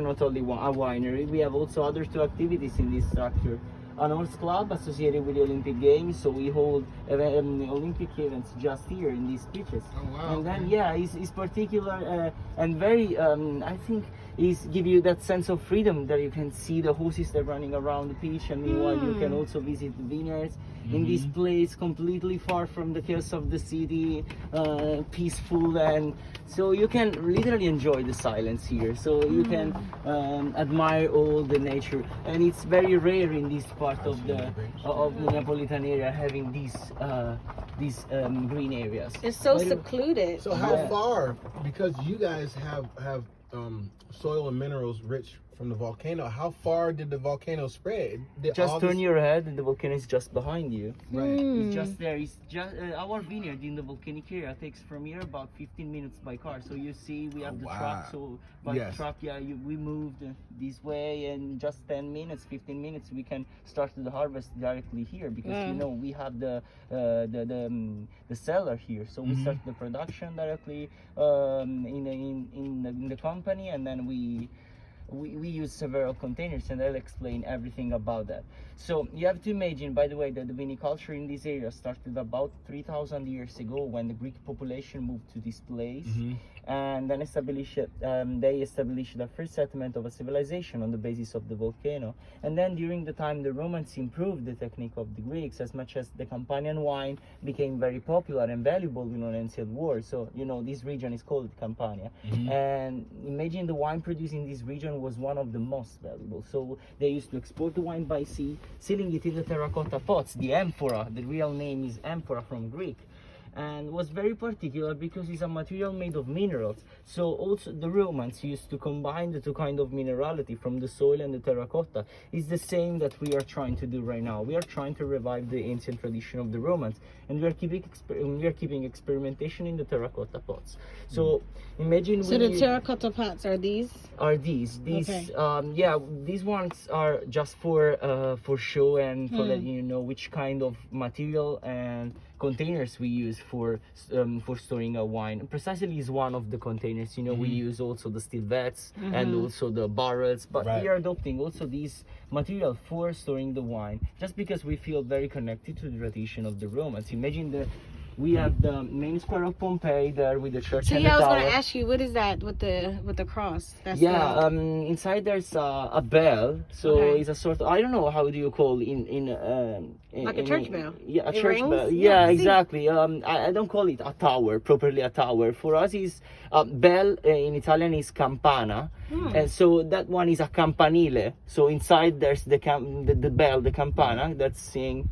not only a winery, we have also other two activities in this structure. An horse club associated with the Olympic Games, so we hold Olympic events just here in these pitches. Oh wow! And then it's particular and very I think is give you that sense of freedom that you can see the horses that are running around the pitch, and meanwhile you can also visit the vineyards in this place completely far from the chaos of the city, peaceful, and so you can literally enjoy the silence here. So you can admire all the nature, and it's very rare in this part of the Neapolitan area having these green areas. It's so secluded. So how far? Because you guys have soil and minerals rich from the volcano. How far did the volcano spread? Just turn your head and the volcano is just behind you. Right. It's just there. It's just our vineyard in the volcanic area takes from here about 15 minutes by car. So you see we have the truck. So by truck, we moved this way, and just 10 minutes, 15 minutes, we can start the harvest directly here because you know we have the cellar here. So we start the production directly in the company, and then we use several containers, and I'll explain everything about that. So you have to imagine, by the way, that the viniculture in this area started about 3,000 years ago when the Greek population moved to this place, and then they established the first settlement of a civilization on the basis of the volcano. And then during the time the Romans improved the technique of the Greeks, as much as the Campanian wine became very popular and valuable in an ancient war. So you know this region is called Campania, and imagine the wine produced in this region was one of the most valuable. So they used to export the wine by sea, sealing it in the terracotta pots, the amphora. The real name is amphora from Greek, and was very particular because it's a material made of minerals. So also the Romans used to combine the two kind of minerality from the soil and the terracotta. It's the same that we are trying to do right now. We are trying to revive the ancient tradition of the Romans, and we are keeping experimentation in the terracotta pots. So imagine. So the terracotta pots are these? These these ones are just for show and for letting you know which kind of material and containers we use for storing a wine. Precisely is one of the containers. You know, we use also the steel vats and also the barrels, but we are adopting also these material for storing the wine, just because we feel very connected to the tradition of the Romans. Imagine we have the main square of Pompei there with the church and the tower. I was going to ask you, what is that with the cross? That's inside there's a bell. So it's a sort of, I don't know, how do you call like a church bell? Yeah, a it church rings? bell. Yeah, exactly. I don't call it a tower, properly a tower. For us, is bell in Italian is campana. And so that one is a campanile. So inside there's the bell, the campana, that's saying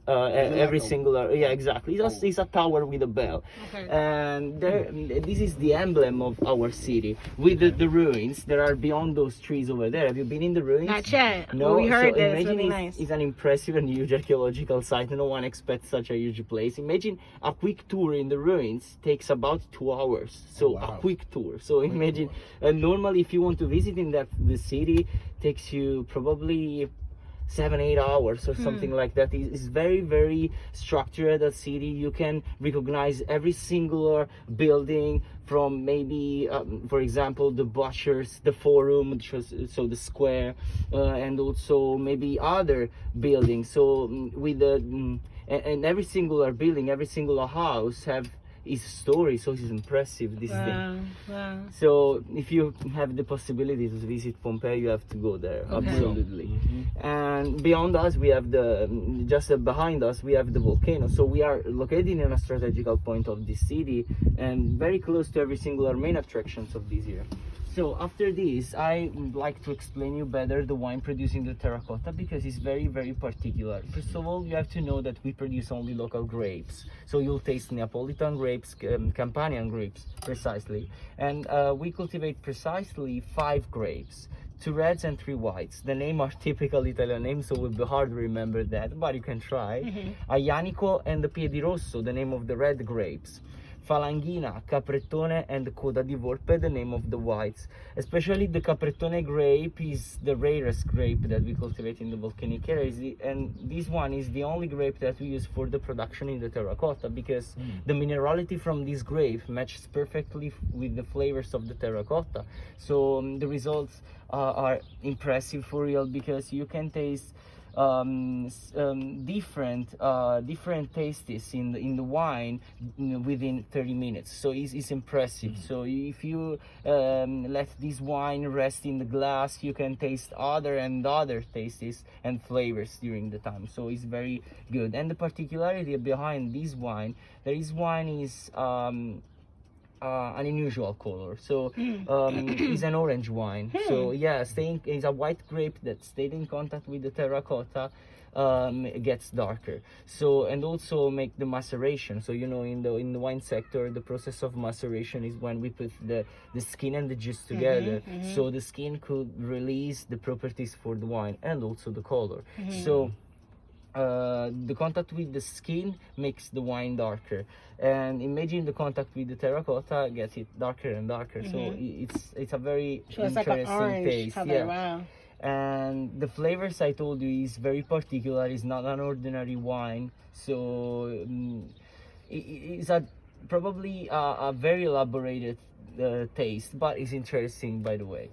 every singular. Yeah, exactly. It's a tower with a bell. And this is the emblem of our city with the ruins that are beyond those trees over there. Have you been in the ruins? Not yet. No. We heard so that it's really nice. It's an impressive and huge archaeological site. No one expects such a huge place. Imagine a quick tour in the ruins takes about 2 hours. So a quick tour. So imagine, and normally if you want to visit in the city, takes you probably 7-8 hours or something like that. It's very, very structured, a city. You can recognize every singular building from maybe for example the butchers, the forum, so the square, and also maybe other buildings. So with and every singular building, every single house have his story, so it's impressive, this thing. Wow. So if you have the possibility to visit Pompeii, you have to go there. Absolutely. And beyond us we have just behind us we have the volcano. So we are located in a strategical point of this city and very close to every single main attractions of this year. So after this, I would like to explain you better the wine produced in the terracotta, because it's very, very particular. First of all, you have to know that we produce only local grapes. So you'll taste Neapolitan grapes, Campanian grapes, precisely. And we cultivate precisely 5 grapes, 2 reds and 3 whites. The name are typical Italian names, so it will be hard to remember that, but you can try. Aianico and the Piedirosso, the name of the red grapes. Falanghina, Capretone, and Coda di Volpe, the name of the whites. Especially the Capretone grape is the rarest grape that we cultivate in the volcanic area, and this one is the only grape that we use for the production in the terracotta, because the minerality from this grape matches perfectly with the flavors of the terracotta. So the results are impressive for real, because you can taste different tastes in the wine within 30 minutes. So it's impressive. So if you let this wine rest in the glass, you can taste other tastes and flavors during the time. So it's very good. And the particularity behind this wine, is an unusual color. So it's an orange wine. So yeah, it's a white grape that stayed in contact with the terracotta, gets darker. So, and also make the maceration. So in the wine sector, the process of maceration is when we put the skin and the juice together. So the skin could release the properties for the wine and also the color. So the contact with the skin makes the wine darker, and imagine the contact with the terracotta gets it darker and darker. So it's a very It's like interesting an orange taste. color. Yeah. Wow. And the flavors I told you is very particular. It's not an ordinary wine. So it's probably a very elaborated taste, but it's interesting, by the way.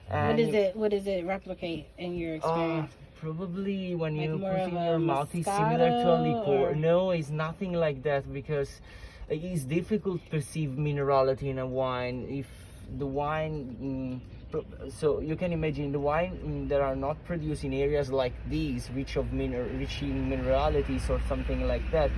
And What does it replicate in your experience? probably when Like you more put of in a your mouth, it's similar to a Moscato, liqueur. or- No, it's nothing like that, because it's difficult to perceive minerality in a wine if the wine. So you can imagine the wine that are not produced in areas like these, rich in mineralities or something like that.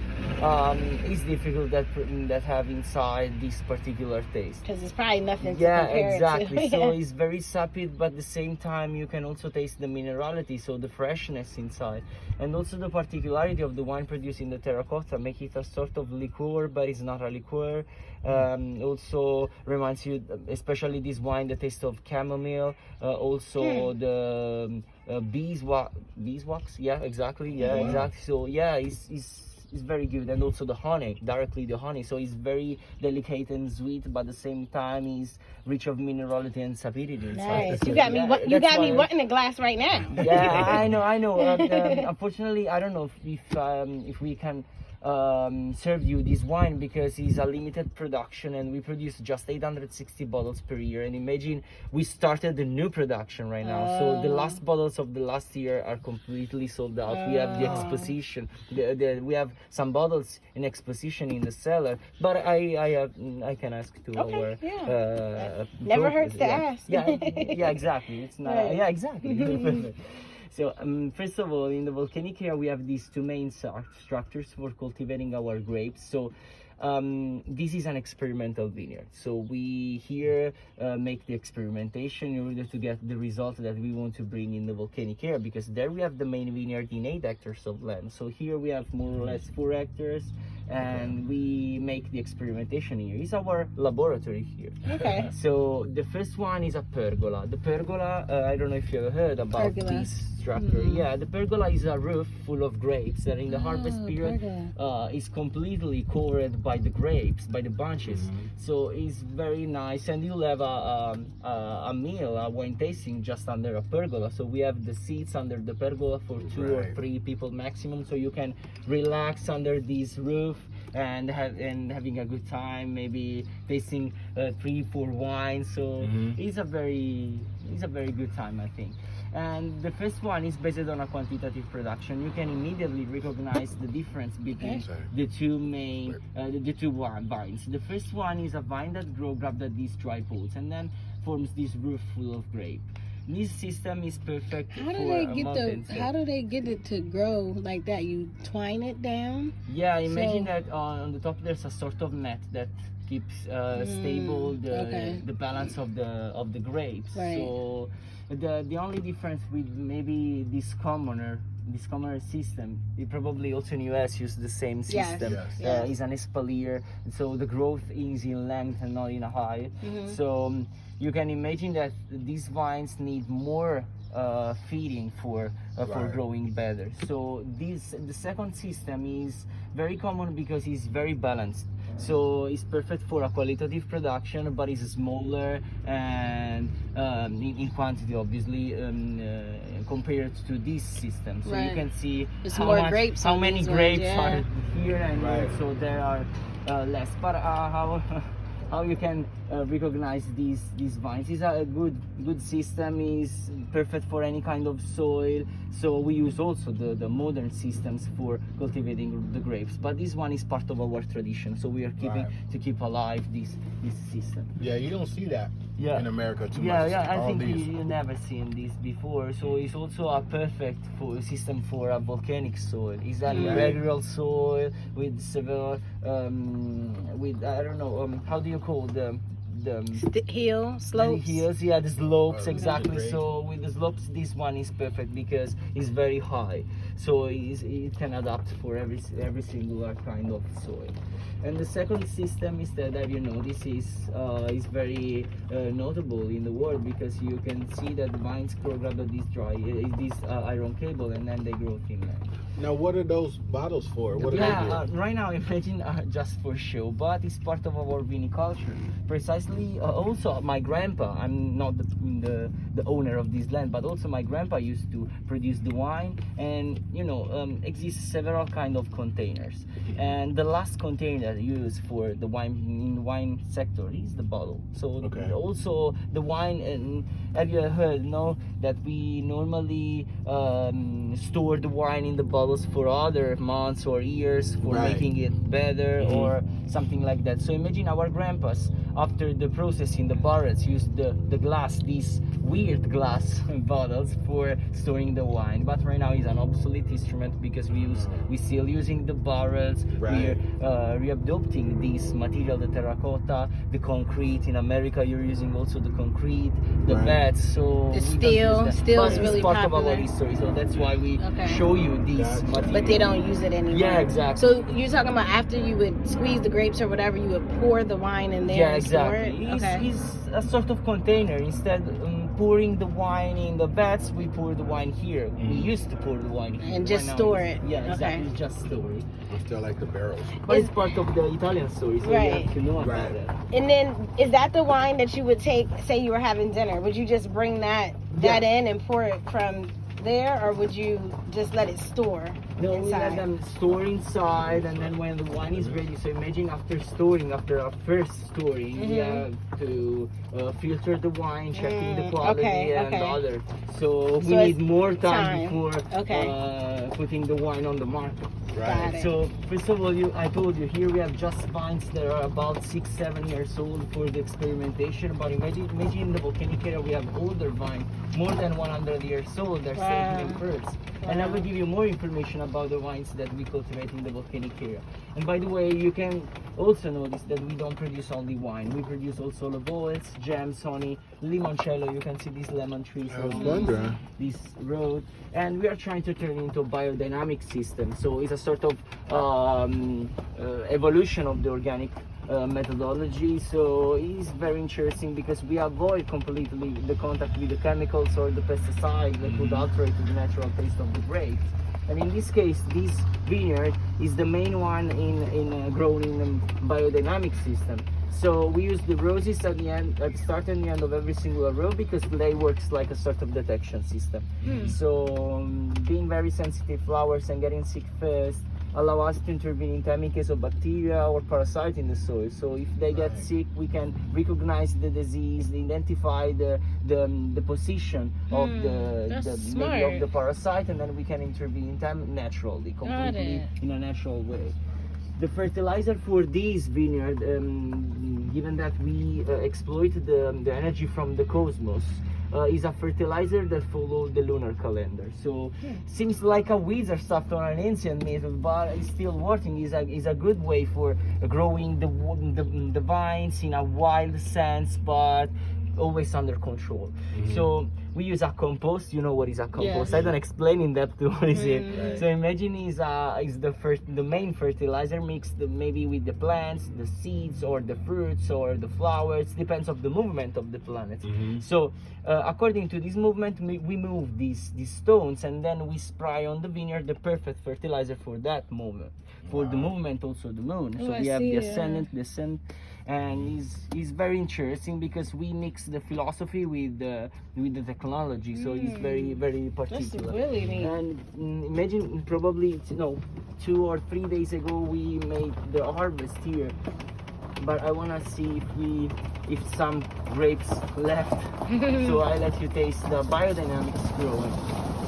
It's difficult that have inside this particular taste. Because it's probably nothing to Yeah, compare exactly. it to. So it's very sapid, but at the same time you can also taste the minerality, so the freshness inside. And also the particularity of the wine produced in the terracotta make it a sort of liqueur, but it's not a liqueur. Also reminds you, especially this wine, the taste of chamomile. Also the beeswax. Yeah, exactly. Yeah, exactly. So yeah, it's very good. And also the honey, directly the honey. So it's very delicate and sweet, but at the same time is rich of minerality and sapidity inside. Nice. So, You got me. yeah, You that's got me why- wanting a glass right now. Yeah, I know. Unfortunately, I don't know if we can serve you this wine, because it's a limited production and we produce just 860 bottles per year. And imagine we started the new production right now, so the last bottles of the last year are completely sold out. We have the exposition, we have some bottles in exposition in the cellar, but I can ask to Okay, our yeah. Never hurts to ask. yeah, exactly. It's not. Right. Yeah, exactly. So first of all, in the volcanic area, we have these two main structures for cultivating our grapes. So this is an experimental vineyard. So we here make the experimentation in order to get the result that we want to bring in the volcanic area, because there we have the main vineyard in 8 hectares of land. So here we have more or less 4 hectares, and we make the experimentation here. It's our laboratory here. Okay. So the first one is a pergola. The pergola, I don't know if you ever heard about Pergola. this structure. Yeah, the pergola is a roof full of grapes that in the harvest period pergola. is completely covered by the grapes, by the bunches. So it's very nice, and you'll have a meal, a wine tasting just under a pergola. So we have the seats under the pergola for 2 or 3 people maximum, so you can relax under this roof and having a good time, maybe tasting 3-4 wines. So it's a very good time, I think. And the first one is based on a quantitative production. You can immediately recognize the difference between the two main the two vines. The first one is a vine that grabbed at these dry pods and then forms this roof full of grape. This system is perfect How do for they a get mountain how do they get it to grow like that? You twine it down? Yeah, imagine So- that on the top there's a sort of net that keeps stable the balance of the grapes. Right. So the only difference with maybe this commoner system, it probably also in US use the same Yes, system, yes. is an espalier, so the growth is in length and not in a height. So you can imagine that these vines need more feeding for growing better. So the second system is very common because it's very balanced. So it's perfect for a qualitative production, but it's smaller and in quantity, obviously, compared to this system. So you Right. can see It's how more much, grapes how on many these ones, grapes yeah. are here, and Right. so there are less. But how how you can recognize these vines? It's a good system. Is perfect for any kind of soil. So we use also the modern systems for cultivating the grapes. But this one is part of our tradition. So we are keeping Right. to keep alive this system. Yeah, you don't see that Yeah. in America too Yeah, much. yeah, I All think these. you never seen this before. So it's also a perfect system for a volcanic soil. It's an Right. irregular soil with several, with I don't know, how do you call the Hill, slopes. the hills? Yeah, the slopes, Oh, exactly. great. So with the slopes, this one is perfect because it's very high. So it can adapt for every single kind of soil. And the second system is that you know this is very notable in the world because you can see that vines grow rather this dry this iron cable and then they grow thin land. Now, what are those bottles for? What do Yeah, they do? right now imagine just for show, but it's part of our viniculture. Precisely, also my grandpa. I'm not the owner of this land, but also my grandpa used to produce the wine, and you know exist several kind of containers. And the last container used for the wine in the wine sector is the bottle. So Okay. also the wine. And have you heard? No, that we normally store the wine in the bottles for other months or years for Right. making it better Mhm. or something like that. So imagine our grandpas after the process in the barrels used the glass, these weird glass bottles for storing the wine. But right now it's an obsolete instrument because we still using the barrels. Right. We're readopting this material, the terracotta, the concrete. In America you're using also the concrete, the Right. beds. So The we don't steel- use that. steel But is it's really part of popular. our history. So that's why we Okay. show you these Gotcha. materials. But they don't use it anymore. Yeah, exactly. So you're talking about after you would squeeze the grapes or whatever, you would pour the wine in there Yeah, and store exactly. it? Okay. It's a sort of container. Instead pouring the wine in the vats, we pour the wine here. We used to pour the wine here. And just Right now store it's- it. Yeah, exactly. Okay. Just store it. I still like the barrels. But it's part of the Italian story, so you Right. have to know about Right. that. And then, is that the wine that you would take, say you were having dinner? Would you just bring that in and pour it from there, or would you just let it store No, we inside? let them store inside, and then when the wine is ready, so imagine after storing, after our first storing, we have to filter the wine, checking the quality and okay. other. So we So need it's more time time. before Okay. putting the wine on the market. Got it. So first of all, I told you here we have just vines that are about 6-7 years old for the experimentation. But imagine in the volcanic area we have older vines, more than 100 years old. They're still Wow. giving fruits. And I will give you more information about the wines that we cultivate in the volcanic area. And by the way, you can also notice that we don't produce only wine. We produce also olive oils, jams, honey, limoncello. You can see these lemon trees. I was along wondering. this road, and we are trying to turn it into a biodynamic system. So it's a sort of evolution of the organic methodology. So it's very interesting because we avoid completely the contact with the chemicals or the pesticides that would alter the natural taste of the grapes. And in this case, this vineyard is the main one in grown in a biodynamic system. So we use the roses at the end, at the start and the end of every single row because they works like a sort of detection system. So being very sensitive flowers and getting sick first allow us to intervene in time in case of bacteria or parasite in the soil. So if they get sick, we can recognize the disease, identify the position of That's maybe of smart. the parasite, and then we can intervene in time naturally, completely it. in a natural way. The fertilizer for this vineyard, given that we exploit the energy from the cosmos, is a fertilizer that follows the lunar calendar. So seems like a wizard stuff on an ancient method, but it's still working. Is a good way for growing the vines in a wild sense, but always under control. So we use a compost. You know what is a compost? Yeah. I don't explain in depth what is it. Mm. So imagine is the main fertilizer mixed maybe with the plants, the seeds, or the fruits, or the flowers. Depends of the movement of the planet. So according to this movement, we move these stones, and then we spray on the vineyard the perfect fertilizer for that movement. For the movement, also the moon. Oh, So I we have see, the yeah. ascendant, descent, and is very interesting because we mix the philosophy with the technology. So it's very That's particular. really neat. And imagine probably 2 or 3 days ago we made the harvest here, but I wanna see if some grapes left. So I let you taste the biodynamics growing.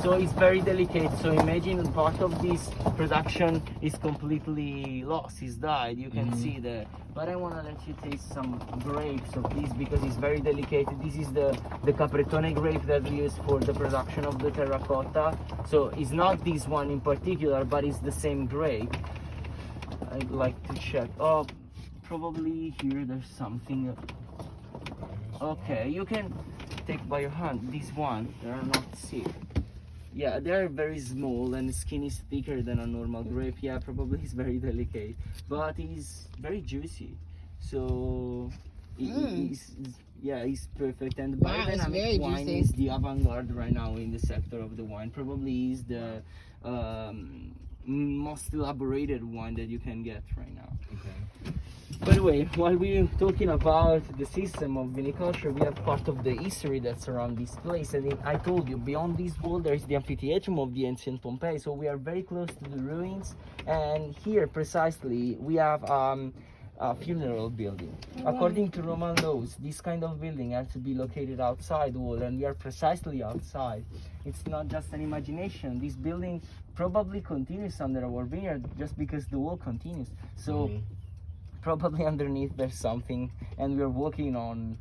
So it's very delicate. So imagine part of this production is completely lost, is died. You can see the. But I wanna let you taste some grapes of this because it's very delicate. This is the Capretone grape that we use for the production of the terracotta. So it's not this one in particular, but it's the same grape. I'd like to check. Oh, probably here there's something. Okay, you can take by your hand. This one, they are not sick. Yeah, they are very small and the skin is thicker than a normal grape. Yeah, probably it's very delicate, but it's very juicy. So it's perfect. And Wow, it's biodynamic very wine juicy. is the avant-garde right now in the sector of the wine. Probably is the most elaborated wine that you can get right now. Okay. By the way, while we're talking about the system of viniculture, we have part of the history that's around this place. And I told you, beyond this wall, there's the amphitheatrum of the ancient Pompei. So we are very close to the ruins. And here, precisely, we have a funeral building. According to Roman laws, this kind of building has to be located outside the wall, and we are precisely outside. It's not just an imagination. This building probably continues under our vineyard just because the wall continues. So. Probably underneath there's something, and we're walking on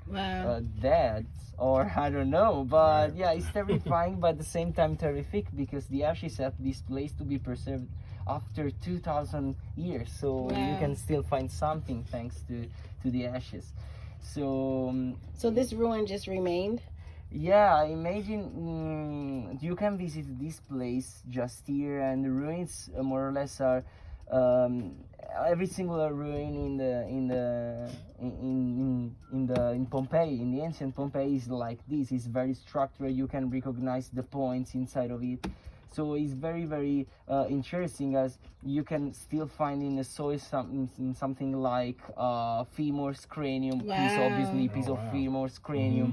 dead, or I don't know, but yeah, it's terrifying but at the same time terrific because the ashes have this place to be preserved after 2,000 years, so you can still find something thanks to the ashes. So this ruin just remained? yeah, imagine you can visit this place just here, and the ruins more or less are every single ruin in Pompeii, in the ancient Pompeii, is like this. It's very structured. You can recognize the points inside of it. So it's very interesting, as you can still find in the soil something like femur's cranium piece, obviously piece of femur's cranium,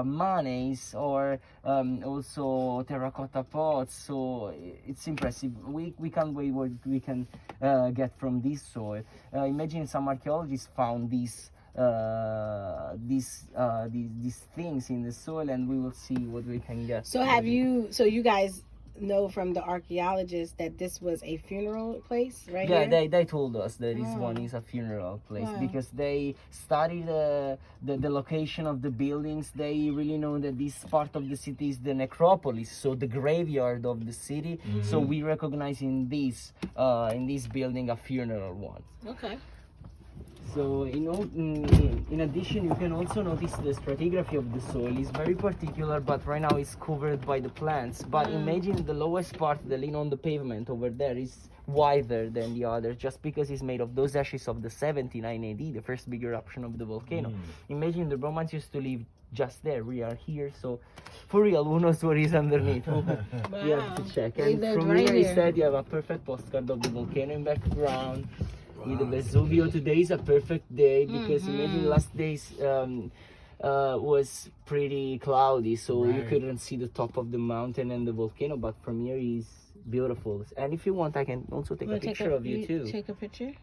manes, or also terracotta pots. So it's impressive. We can't wait what we can get from this soil. Imagine some archaeologists found these things in the soil, and we will see what we can get. So you guys know from the archaeologists that this was a funeral place, right? Yeah, here? they told us that this one is a funeral place because they studied the location of the buildings. They really know that this part of the city is the necropolis, so the graveyard of the city. So we recognize in this building a funeral one. Okay. So in addition, you can also notice the stratigraphy of the soil is very particular, but right now it's covered by the plants. But imagine the lowest part, the lean on the pavement over there, is wider than the others, just because it's made of those ashes of the 79 AD, the first big eruption of the volcano. Imagine the Romans used to live just there. We are here, so for real, who knows what is underneath? You have to check. And from here, instead, you have a perfect postcard of the volcano in background. With the Vesuvio. Today is a perfect day because imagine last days was pretty cloudy, so you couldn't see the top of the mountain and the volcano, but from here is beautiful. And if you want, I can also take a picture of you too. Take a picture?